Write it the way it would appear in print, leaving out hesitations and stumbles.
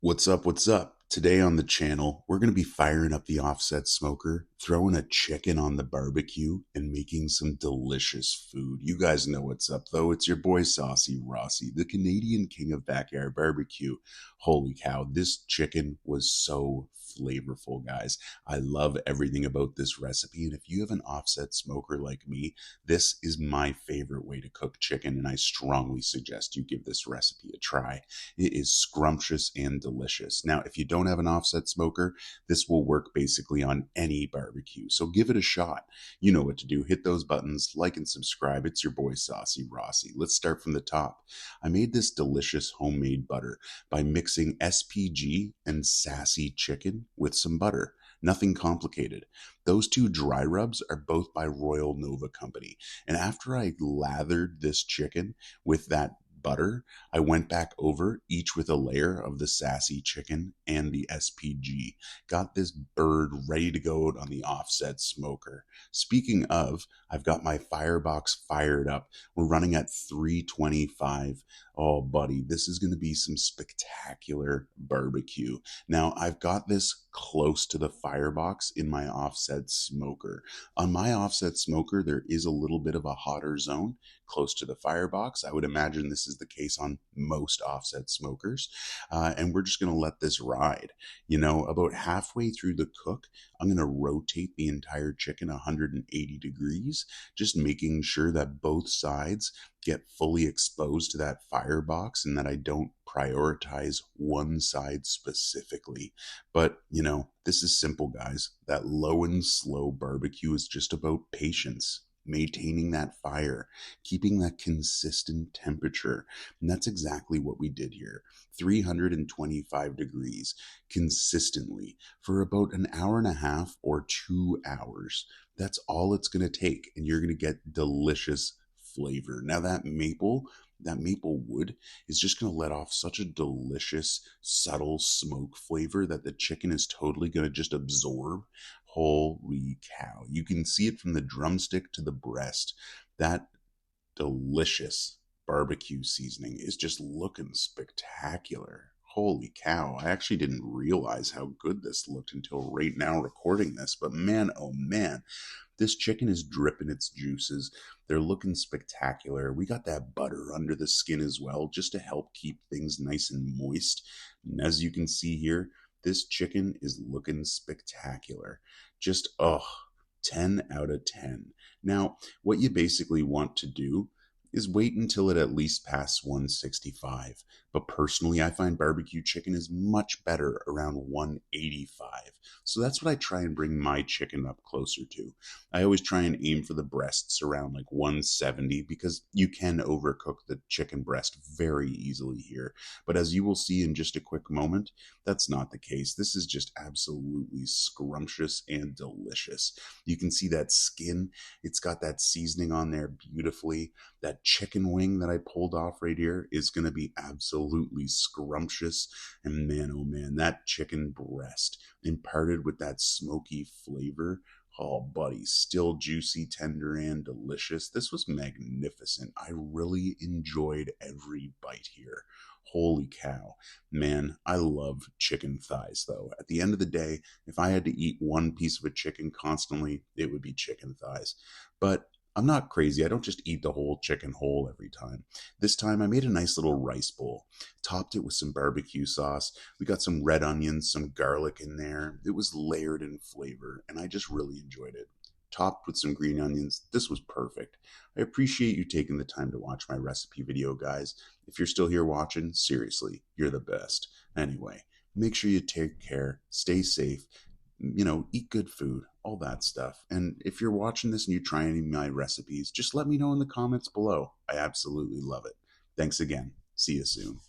What's up? What's up? Today on the channel, we're going to be firing up the offset smoker, throwing a chicken on the barbecue, and making some delicious food. You guys know what's up, though. It's your boy Saucy Rossy, the Canadian king of backyard barbecue. Holy cow, this chicken was so flavorful, guys. I love everything about this recipe, and if you have an offset smoker like me, this is my favorite way to cook chicken, and I strongly suggest you give this recipe a try. It is scrumptious and delicious. Now, if you don't have an offset smoker, this will work basically on any barbecue. So give it a shot. You know what to do. Hit those buttons, like and subscribe. It's your boy Saucy Rossy. Let's start from the top. I made this delicious homemade butter by mixing SPG and Sassy Chicken with some butter. Nothing complicated. Those two dry rubs are both by Royal Nova Company. And after I lathered this chicken with that butter, I went back over each with a layer of the Sassy Chicken and the SPG. Got this bird ready to go on the offset smoker. Speaking of, I've got my firebox fired up. We're running at 325. Oh, buddy, this is going to be some spectacular barbecue. Now, I've got this close to the firebox in my offset smoker. On my offset smoker, there is a little bit of a hotter zone close to the firebox. I would imagine this is the case on most offset smokers. And we're just going to let this ride. You know, about halfway through the cook, I'm going to rotate the entire chicken 180 degrees, just making sure that both sides get fully exposed to that firebox and that I don't prioritize one side specifically. But, you know, this is simple, guys. That low and slow barbecue is just about patience, maintaining that fire, keeping that consistent temperature. And that's exactly what we did here. 325 degrees consistently for about an hour and a half or 2 hours. That's all it's going to take, and you're going to get delicious flavor. Now that maple wood is just going to let off such a delicious, subtle smoke flavor that the chicken is totally going to just absorb. Holy cow. You can see it from the drumstick to the breast. That delicious barbecue seasoning is just looking spectacular. Holy cow. I actually didn't realize how good this looked until right now recording this, but man, oh man, this chicken is dripping its juices. They're looking spectacular. We got that butter under the skin as well, just to help keep things nice and moist. And as you can see here, this chicken is looking spectacular. Just, 10 out of 10. Now, what you basically want to do is wait until it at least passes 165. But personally, I find barbecue chicken is much better around 185. So that's what I try and bring my chicken up closer to. I always try and aim for the breasts around like 170 because you can overcook the chicken breast very easily here. But as you will see in just a quick moment, that's not the case. This is just absolutely scrumptious and delicious. You can see that skin. It's got that seasoning on there beautifully. That chicken wing that I pulled off right here is going to be absolutely scrumptious. And man, oh man, that chicken breast imparted with that smoky flavor. Oh, buddy, still juicy, tender, and delicious. This was magnificent. I really enjoyed every bite here. Holy cow. Man, I love chicken thighs, though. At the end of the day, if I had to eat one piece of a chicken constantly, it would be chicken thighs. But I'm not crazy. I don't just eat the whole chicken whole every time. This time I made a nice little rice bowl, topped it with some barbecue sauce. We got some red onions, some garlic in there. It was layered in flavor, and I just really enjoyed it. Topped with some green onions. This was perfect. I appreciate you taking the time to watch my recipe video, guys. If you're still here watching, seriously, you're the best. Anyway, make sure you take care, stay safe, eat good food, all that stuff. And if you're watching this and you try any of my recipes, just let me know in the comments below. I absolutely love it. Thanks again. See you soon.